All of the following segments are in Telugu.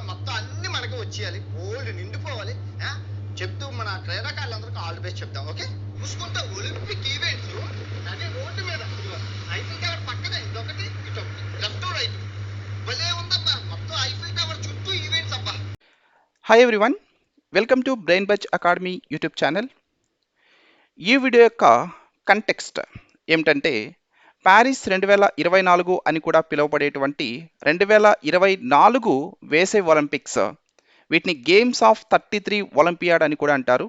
మొత్తం అన్ని మనకి వచ్చేయాలి, గోల్డ్ నిండిపోవాలి. చెప్తూ మన క్రీడాకారులందరికీ ఆల్ ది బెస్ట్ చెప్తాం. ఓకే, చూసుకుంటే ఒలింపిక్ ఈవెంట్స్ అదే రోడ్డు మీద ఐఫిల్ టవర్ పక్కనే ఇదొకటి ఇటొకటి లెఫ్ట్ రైట్ భలే ఉందబ్బా. మొత్తం ఐఫిల్ టవర్ చుట్టూ ఈవెంట్స్ అబ్బా. Hi everyone, welcome to brain buzz academy YouTube channel. ఈ వీడియో యొక్క కంటెక్స్ట్ ఏమిటంటే ప్యారిస్ 2024 అని కూడా పిలువబడేటువంటి 2024 వేసవి ఒలింపిక్స్, వీటిని గేమ్స్ ఆఫ్ 33 ఒలింపియాడ్ అని కూడా అంటారు.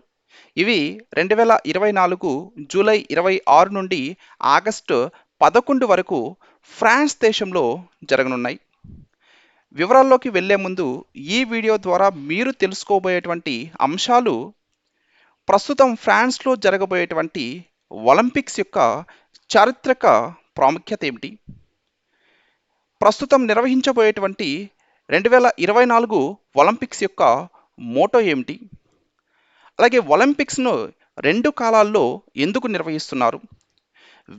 ఇవి 2024 జూలై 26 నుండి ఆగస్టు 11 వరకు ఫ్రాన్స్ దేశంలో జరగనున్నాయి. వివరాల్లోకి వెళ్లే ముందు ఈ వీడియో ద్వారా మీరు తెలుసుకోబోయేటువంటి అంశాలు ప్రస్తుతం ఫ్రాన్స్లో జరగబోయేటువంటి ఒలింపిక్స్ యొక్క చారిత్రక ప్రాముఖ్యత ఏమిటి, ప్రస్తుతం నిర్వహించబోయేటువంటి 2024 ఒలింపిక్స్ యొక్క మోటో ఏమిటి, అలాగే ఒలింపిక్స్ను 2 కాలాల్లో ఎందుకు నిర్వహిస్తున్నారు,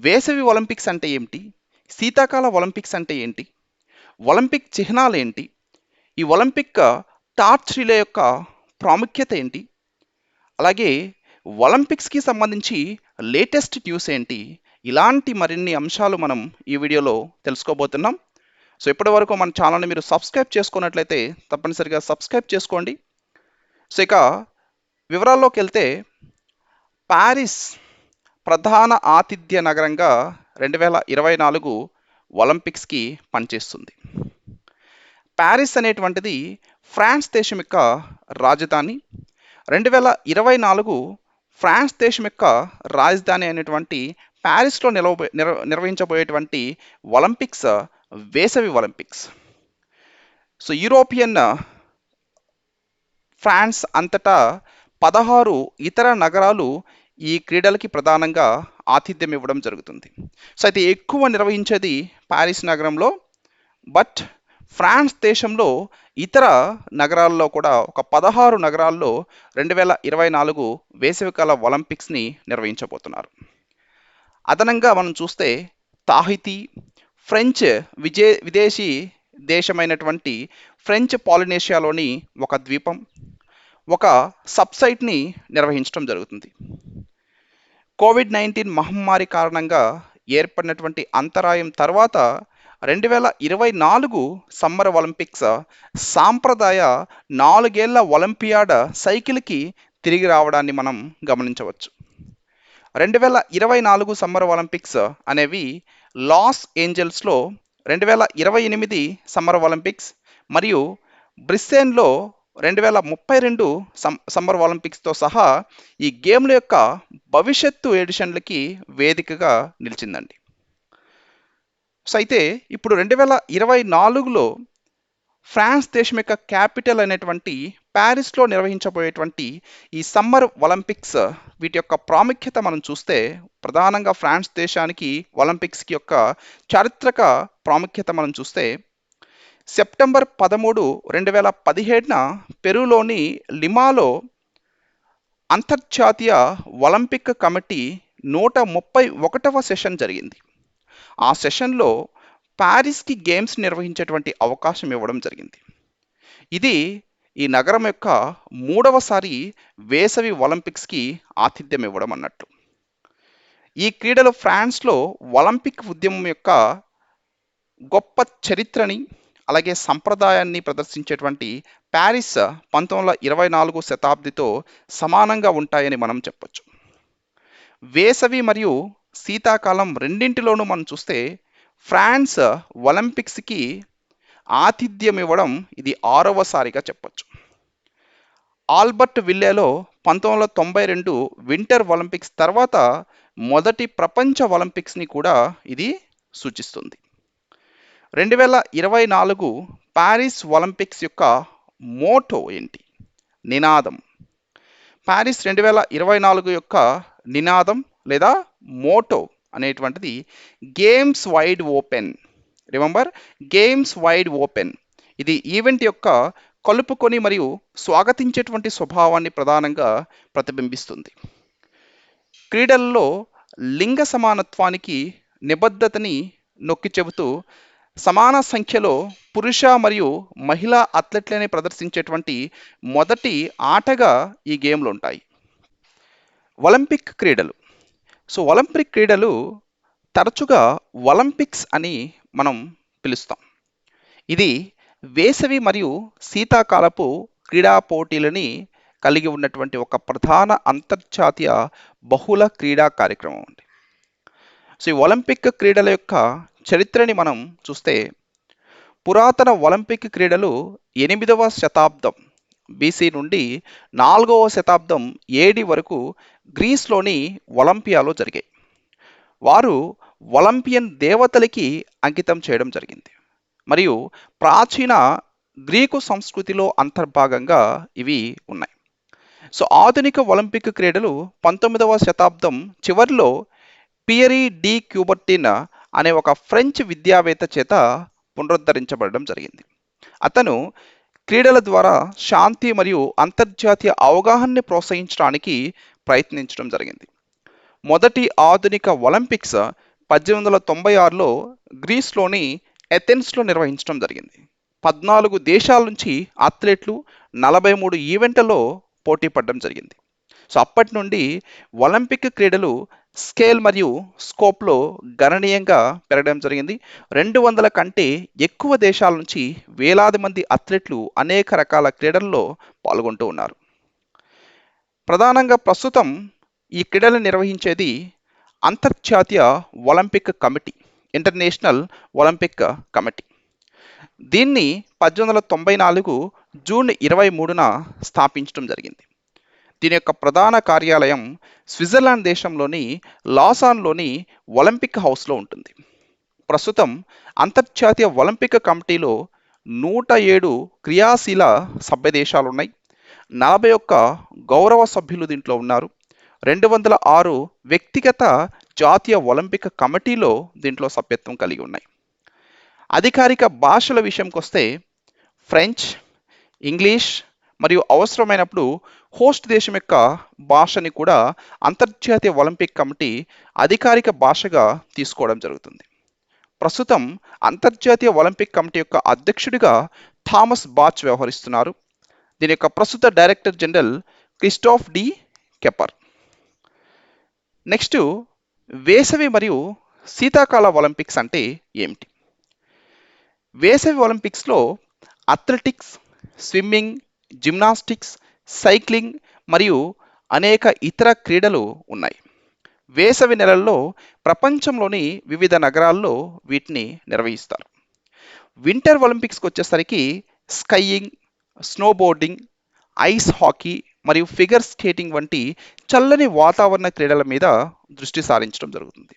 వేసవి ఒలింపిక్స్ అంటే ఏమిటి, శీతాకాల ఒలింపిక్స్ అంటే ఏంటి, ఒలింపిక్ చిహ్నాలు ఏంటి, ఈ ఒలింపిక్ టార్చ్ రిలే యొక్క ప్రాముఖ్యత ఏంటి, అలాగే ఒలింపిక్స్కి సంబంధించి లేటెస్ట్ న్యూస్ ఏంటి, ఇలాంటి మరిన్ని అంశాలు మనం ఈ వీడియోలో తెలుసుకోబోతున్నాం. సో ఇప్పటి వరకు మన ఛానల్ని మీరు సబ్స్క్రైబ్ చేసుకున్నట్లయితే తప్పనిసరిగా సబ్స్క్రైబ్ చేసుకోండి. సో ఇక వివరాల్లోకి వెళ్తే, ప్యారిస్ ప్రధాన ఆతిథ్య నగరంగా 2024 ఒలింపిక్స్కి పనిచేస్తుంది. ప్యారిస్ అనేటువంటిది ఫ్రాన్స్ దేశం యొక్క రాజధాని. 2024 ఫ్రాన్స్ దేశం యొక్క రాజధాని అయినటువంటి ప్యారిస్లో నిర్వహించబోయేటువంటి ఒలింపిక్స్ వేసవి ఒలింపిక్స్. సో యూరోపియన్ ఫ్రాన్స్ అంతటా 16 ఇతర నగరాలు ఈ క్రీడలకి ప్రధానంగా ఆతిథ్యం ఇవ్వడం జరుగుతుంది. సో అయితే ఎక్కువ నిర్వహించేది ప్యారిస్ నగరంలో, బట్ ఫ్రాన్స్ దేశంలో ఇతర నగరాల్లో కూడా ఒక 16 నగరాల్లో 2024 వేసవికాల ఒలింపిక్స్ని నిర్వహించబోతున్నారు. అదనంగా మనం చూస్తే తాహితి, ఫ్రెంచ్ విదేశీ దేశమైనటువంటి ఫ్రెంచ్ పాలినేషియాలోని ఒక ద్వీపం, ఒక సబ్సైట్ని నిర్వహించడం జరుగుతుంది. కోవిడ్-19 మహమ్మారి కారణంగా ఏర్పడినటువంటి అంతరాయం తర్వాత 2024 సమ్మర్ ఒలింపిక్స్ సాంప్రదాయ 4 ఏళ్ల ఒలింపియాడ్ సైకిల్కి తిరిగి రావడాన్ని మనం గమనించవచ్చు. 2024 సమ్మర్ ఒలింపిక్స్ అనేవి లాస్ ఏంజల్స్లో, 2028 సమ్మర్ ఒలింపిక్స్ మరియు బ్రిస్బేన్లో 2032 సమ్మర్ ఒలింపిక్స్తో సహా ఈ గేమ్ల యొక్క భవిష్యత్తు ఎడిషన్లకి వేదికగా నిలిచిందండి. సో అయితే ఇప్పుడు 2024లో ఫ్రాన్స్ దేశం యొక్క క్యాపిటల్ అయినటువంటి ప్యారిస్లో నిర్వహించబోయేటువంటి ఈ సమ్మర్ ఒలింపిక్స్, వీటి యొక్క ప్రాముఖ్యత మనం చూస్తే ప్రధానంగా ఫ్రాన్స్ దేశానికి ఒలింపిక్స్కి యొక్క చారిత్రక ప్రాముఖ్యత మనం చూస్తే, సెప్టెంబర్ 13, 2017న పెరూలోని లిమాలో అంతర్జాతీయ ఒలింపిక్ కమిటీ 131వ సెషన్ జరిగింది. ఆ సెషన్లో ప్యారిస్కి గేమ్స్ నిర్వహించేటువంటి అవకాశం ఇవ్వడం జరిగింది. ఇది ఈ నగరం యొక్క 3వసారి వేసవి ఒలింపిక్స్కి ఆతిథ్యం ఇవ్వడం అన్నట్టు. ఈ క్రీడలు ఫ్రాన్స్లో ఒలింపిక్ ఉద్యమం యొక్క గొప్ప చరిత్రని అలాగే సంప్రదాయాన్ని ప్రదర్శించేటువంటి ప్యారిస్ 1924 శతాబ్దితో సమానంగా ఉంటాయని మనం చెప్పొచ్చు. వేసవి మరియు శీతాకాలం రెండింటిలోనూ మనం చూస్తే ఫ్రాన్స్ ఒలింపిక్స్కి ఆతిథ్యం ఇవ్వడం ఇది 6వసారిగా చెప్పొచ్చు. ఆల్బర్ట్ విల్లేలో 1992 వింటర్ ఒలింపిక్స్ తర్వాత మొదటి ప్రపంచ ఒలింపిక్స్ని కూడా ఇది సూచిస్తుంది. 2024 ప్యారిస్ ఒలింపిక్స్ యొక్క మోటో ఏంటి, నినాదం? ప్యారిస్ 2024 యొక్క నినాదం లేదా మోటో అనేటువంటిది games wide open. Remember, games wide open. ఇది ఈవెంట్ యొక్క కలుపుకొని మరియు స్వాగతించేటువంటి స్వభావాన్ని ప్రధానంగా ప్రతిబింబిస్తుంది. క్రీడల్లో లింగ సమానత్వానికి నిబద్ధతని నొక్కి చెబుతూ సమాన సంఖ్యలో పురుష మరియు మహిళా అథ్లెట్లని ప్రదర్శించేటువంటి మొదటి ఆటగా ఈ గేమ్లు ఉంటాయి. ఒలింపిక్ క్రీడలు. సో ఒలింపిక్ క్రీడలు తరచుగా ఒలింపిక్స్ అని మనం పిలుస్తాం. ఇది వేసవి మరియు శీతాకాలపు క్రీడా పోటీలని కలిగి ఉన్నటువంటి ఒక ప్రధాన అంతర్జాతీయ బహుళ క్రీడా కార్యక్రమం అండి. సో ఈ ఒలింపిక్ క్రీడల యొక్క చరిత్రని మనం చూస్తే పురాతన ఒలింపిక్ క్రీడలు 8వ శతాబ్దం బీసీ నుండి 4వ శతాబ్దం ఏడి వరకు గ్రీస్లోని ఒలింపియాలో జరిగాయి. వారు ఒలింపియన్ దేవతలకి అంకితం చేయడం జరిగింది మరియు ప్రాచీన గ్రీకు సంస్కృతిలో అంతర్భాగంగా ఇవి ఉన్నాయి. సో ఆధునిక ఒలింపిక్ క్రీడలు 19వ శతాబ్దం చివరిలో పియరీ డి క్యూబర్టిన్ అనే ఒక ఫ్రెంచ్ విద్యావేత్త చేత పునరుద్ధరించబడడం జరిగింది. అతను క్రీడల ద్వారా శాంతి మరియు అంతర్జాతీయ అవగాహనని ప్రోత్సహించడానికి ప్రయత్నించడం జరిగింది. మొదటి ఆధునిక ఒలింపిక్స్ 1896లో గ్రీస్లోని ఎథెన్స్లో నిర్వహించడం జరిగింది. 14 దేశాల నుంచి అథ్లెట్లు 43 ఈవెంట్లలో పోటీ పడడం జరిగింది. సో అప్పటి నుండి ఒలింపిక్ క్రీడలు స్కేల్ మరియు స్కోప్లో గణనీయంగా పెరగడం జరిగింది. 200 కంటే ఎక్కువ దేశాల నుంచి వేలాది మంది అథ్లెట్లు అనేక రకాల క్రీడల్లో పాల్గొంటూ ఉన్నారు. ప్రధానంగా ప్రస్తుతం ఈ క్రీడలు నిర్వహించేది అంతర్జాతీయ Olympic committee, international Olympic committee. దీన్ని 1894 జూన్ 23న స్థాపించడం జరిగింది. దీని యొక్క ప్రధాన కార్యాలయం స్విట్జర్లాండ్ దేశంలోని లాసాన్లోని ఒలింపిక్ హౌస్లో ఉంటుంది. ప్రస్తుతం అంతర్జాతీయ ఒలింపిక్ కమిటీలో 107 క్రియాశీల సభ్య దేశాలు ఉన్నాయి. 41 గౌరవ సభ్యులు దీంట్లో ఉన్నారు. 206 వ్యక్తిగత జాతీయ ఒలింపిక్ కమిటీలో దీంట్లో సభ్యత్వం కలిగి ఉన్నాయి. అధికారిక భాషల విషయంకి వస్తే ఫ్రెంచ్, ఇంగ్లీష్ మరియు అవసరమైనప్పుడు హోస్ట్ దేశం యొక్క భాషని కూడా అంతర్జాతీయ ఒలింపిక్ కమిటీ అధికారిక భాషగా తీసుకోవడం జరుగుతుంది. ప్రస్తుతం అంతర్జాతీయ ఒలింపిక్ కమిటీ యొక్క అధ్యక్షుడిగా థామస్ బాచ్ వ్యవహరిస్తున్నారు. దీని యొక్క ప్రస్తుత director general Christophe De Kepper. Next, వేసవి మరియు శీతాకాల ఒలింపిక్స్ అంటే ఏమిటి? వేసవి ఒలింపిక్స్లో అథ్లెటిక్స్, స్విమ్మింగ్, జిమ్నాస్టిక్స్, సైక్లింగ్ మరియు అనేక ఇతర క్రీడలు ఉన్నాయి. వేసవి నెలల్లో ప్రపంచంలోని వివిధ నగరాల్లో వీటిని నిర్వహిస్తారు. వింటర్ ఒలింపిక్స్కి వచ్చేసరికి స్కైయింగ్, స్నోబోర్డింగ్, ఐస్ హాకీ మరియు ఫిగర్ స్కేటింగ్ వంటి చల్లని వాతావరణ క్రీడల మీద దృష్టి సారించడం జరుగుతుంది.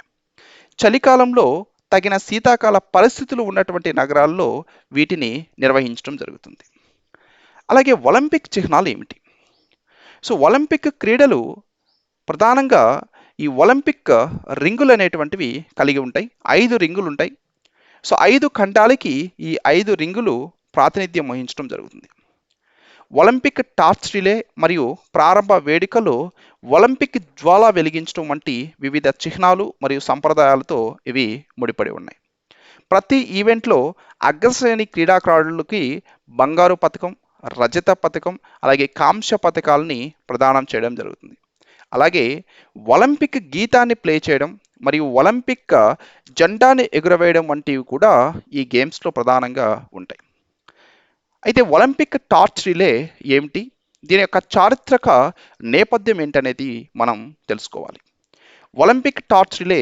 చలికాలంలో తగిన శీతాకాల పరిస్థితులు ఉన్నటువంటి నగరాల్లో వీటిని నిర్వహించడం జరుగుతుంది. అలాగే ఒలింపిక్ చిహ్నాలు ఏమిటి? సో ఒలింపిక్ క్రీడలు ప్రధానంగా ఈ ఒలింపిక్ రింగులు అనేటువంటివి కలిగి ఉంటాయి. 5 రింగులు ఉంటాయి. సో 5 ఖండాలకి ఈ 5 రింగులు ప్రాతినిధ్యం వహించడం జరుగుతుంది. ఒలింపిక్ టార్చ్ రిలే మరియు ప్రారంభ వేడుకలో ఒలింపిక్ జ్వాల వెలిగించడం వంటి వివిధ చిహ్నాలు మరియు సంప్రదాయాలతో ఇవి ముడిపడి ఉన్నాయి. ప్రతి ఈవెంట్లో అగ్రశ్రేణి క్రీడాకారులకి బంగారు పథకం, రజత పథకం, అలాగే కాంస్య పథకాలని ప్రదానం చేయడం జరుగుతుంది. అలాగే ఒలింపిక్ గీతాన్ని ప్లే చేయడం మరియు ఒలింపిక్ జెండాని ఎగురవేయడం వంటివి కూడా ఈ గేమ్స్లో ప్రధానంగా ఉంటాయి. అయితే ఒలింపిక్ టార్చ్ రిలే ఏమిటి, దీని యొక్క చారిత్రక నేపథ్యం ఏంటనేది మనం తెలుసుకోవాలి. ఒలింపిక్ టార్చ్ రిలే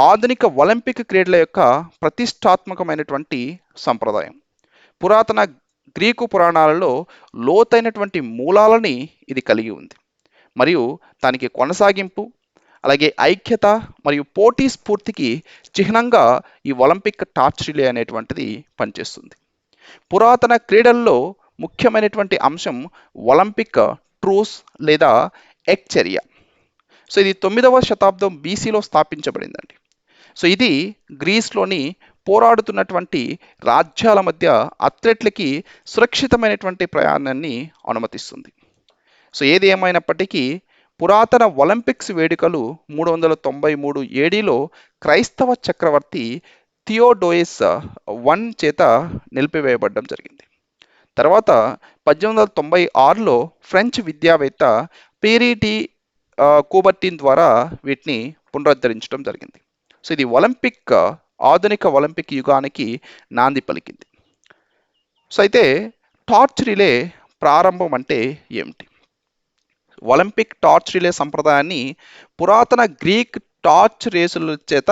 ఆధునిక ఒలింపిక్ క్రీడల యొక్క ప్రతిష్టాత్మకమైనటువంటి సంప్రదాయం. పురాతన గ్రీకు పురాణాలలో లోతైనటువంటి మూలాలని ఇది కలిగి ఉంది మరియు దానికి కొనసాగింపు, అలాగే ఐక్యత మరియు పోటీ స్ఫూర్తికి చిహ్నంగా ఈ ఒలింపిక్ టార్చ్ రిలే అనేటువంటిది పనిచేస్తుంది. పురాతన క్రీడల్లో ముఖ్యమైనటువంటి అంశం ఒలింపిక్ ట్రూస్ లేదా ఎక్చర్య. సో ఇది 9వ శతాబ్దం బీసీలో స్థాపించబడిందండి. సో ఇది గ్రీస్లోని పోరాడుతున్నటువంటి రాజ్యాల మధ్య అథ్లెట్లకి సురక్షితమైనటువంటి ప్రయాణాన్ని అనుమతిస్తుంది. సో ఏది ఏమైనప్పటికీ పురాతన ఒలింపిక్స్ వేడుకలు 393 ఏడీలో క్రైస్తవ చక్రవర్తి థియోడోయస్ వన్ చేత నిలిపివేయబడడం జరిగింది. తర్వాత 1896లో ఫ్రెంచ్ విద్యావేత్త పీరీటి కూబర్టిన్ ద్వారా వీటిని పునరుద్ధరించడం జరిగింది. సో ఇది ఆధునిక ఒలింపిక్ యుగానికి నాంది పలికింది. సో అయితే టార్చ్ రిలే ప్రారంభం అంటే ఏమిటి? ఒలింపిక్ టార్చ్ రిలే సంప్రదాయాన్ని పురాతన గ్రీక్ టార్చ్ రేసుల చేత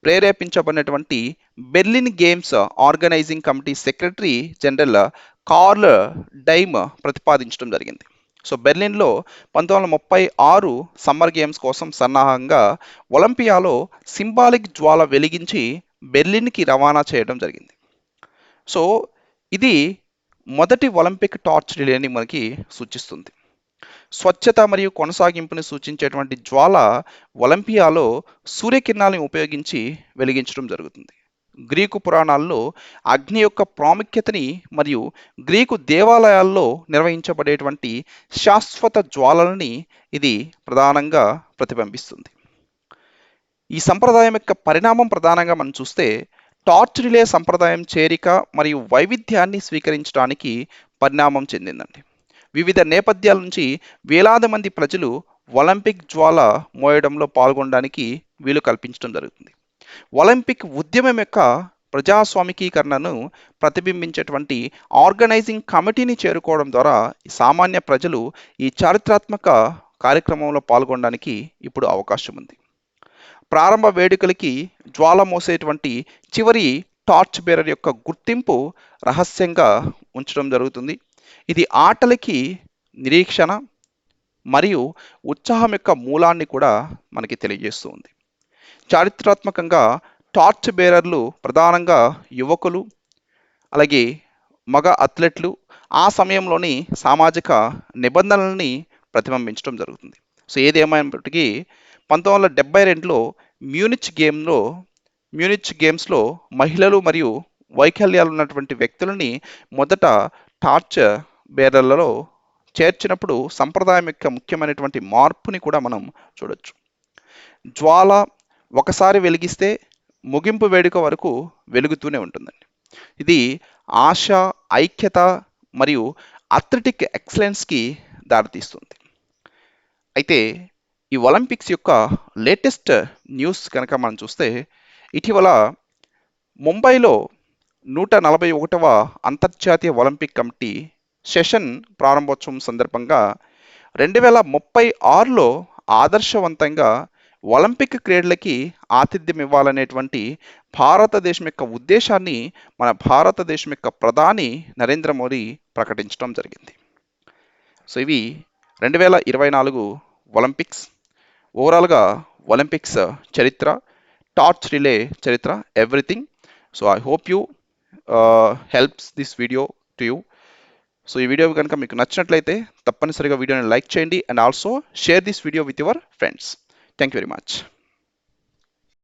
ప్రేరేపించబడినటువంటి Berlin games organising committee secretary general Carl Diem ప్రతిపాదించడం జరిగింది. సో బెర్లిన్లో 1936 సమ్మర్ గేమ్స్ కోసం సన్నాహంగా ఒలింపియాలో సింబాలిక్ జ్వాల వెలిగించి బెర్లిన్కి రవాణా చేయడం జరిగింది. సో ఇది మొదటి ఒలింపిక్ టార్చ్ రిలేని మనకి సూచిస్తుంది. స్వచ్ఛత మరియు కొనసాగింపుని సూచించేటువంటి జ్వాల ఒలింపియాలో సూర్యకిరణాలను ఉపయోగించి వెలిగించడం జరుగుతుంది. గ్రీకు పురాణాల్లో అగ్ని యొక్క ప్రాముఖ్యతని మరియు గ్రీకు దేవాలయాల్లో నిర్వహించబడేటువంటి శాశ్వత జ్వాలలని ఇది ప్రధానంగా ప్రతిబింబిస్తుంది. ఈ సంప్రదాయం యొక్క పరిణామం ప్రధానంగా మనం చూస్తే టార్చ్ రిలే సంప్రదాయం చేరిక మరియు వైవిధ్యాన్ని స్వీకరించడానికి పరిణామం చెందిందండి. వివిధ నేపథ్యాల నుంచి వేలాది మంది ప్రజలు ఒలింపిక్ జ్వాల మోయడంలో పాల్గొనడానికి వీలు కల్పించడం జరుగుతుంది. ఒలింపిక్ ఉద్యమం యొక్క ప్రజాస్వామికీకరణను ప్రతిబింబించేటువంటి ఆర్గనైజింగ్ కమిటీని చేరుకోవడం ద్వారా సామాన్య ప్రజలు ఈ చారిత్రాత్మక కార్యక్రమంలో పాల్గొనడానికి ఇప్పుడు అవకాశం ఉంది. ప్రారంభ వేడుకలకి జ్వాల మోసేటువంటి చివరి టార్చ్ బేరర్ యొక్క గుర్తింపు రహస్యంగా ఉంచడం జరుగుతుంది. ఇది ఆటలకి నిరీక్షణ మరియు ఉత్సాహం యొక్క మూలాన్ని కూడా మనకి తెలియజేస్తూ ఉంది. చారిత్రాత్మకంగా టార్చ్ బేరర్లు ప్రధానంగా యువకులు, అలాగే మగ అథ్లెట్లు ఆ సమయంలోని సామాజిక నిబంధనల్ని ప్రతిబింబించడం జరుగుతుంది. సో ఏదేమైనప్పటికీ 1972లో మ్యూనిచ్ గేమ్స్లో మహిళలు మరియు వైకల్యాలు ఉన్నటువంటి వ్యక్తులని మొదట టార్చ్ బేరర్లలో చేర్చినప్పుడు సంప్రదాయం యొక్క ముఖ్యమైనటువంటి మార్పుని కూడా మనం చూడొచ్చు. జ్వాల ఒకసారి వెలిగిస్తే ముగింపు వేడుక వరకు వెలుగుతూనే ఉంటుందండి. ఇది ఆశ, ఐక్యత మరియు అథ్లెటిక్ ఎక్సలెన్స్కి దారితీస్తుంది. అయితే ఈ ఒలింపిక్స్ యొక్క లేటెస్ట్ న్యూస్ కనుక మనం చూస్తే ఇటీవల ముంబైలో 141వ అంతర్జాతీయ ఒలింపిక్ కమిటీ సెషన్ ప్రారంభోత్సవం సందర్భంగా 2036లో ఆదర్శవంతంగా ఒలింపిక్ క్రీడలకి ఆతిథ్యం ఇవ్వాలనేటువంటి భారతదేశం యొక్క ఉద్దేశాన్ని మన భారతదేశం యొక్క ప్రధాని నరేంద్ర మోదీ ప్రకటించడం జరిగింది. సో ఇవి 2024 ఒలింపిక్స్, ఓవరాల్గా ఒలింపిక్స్ చరిత్ర, టార్చ్ రిలే చరిత్ర, everything. So I hope you helps this video to you. So ఈ వీడియో కనుక మీకు నచ్చినట్లయితే తప్పనిసరిగా వీడియోని లైక్ చేయండి and also share this video with your friends. Thank you very much.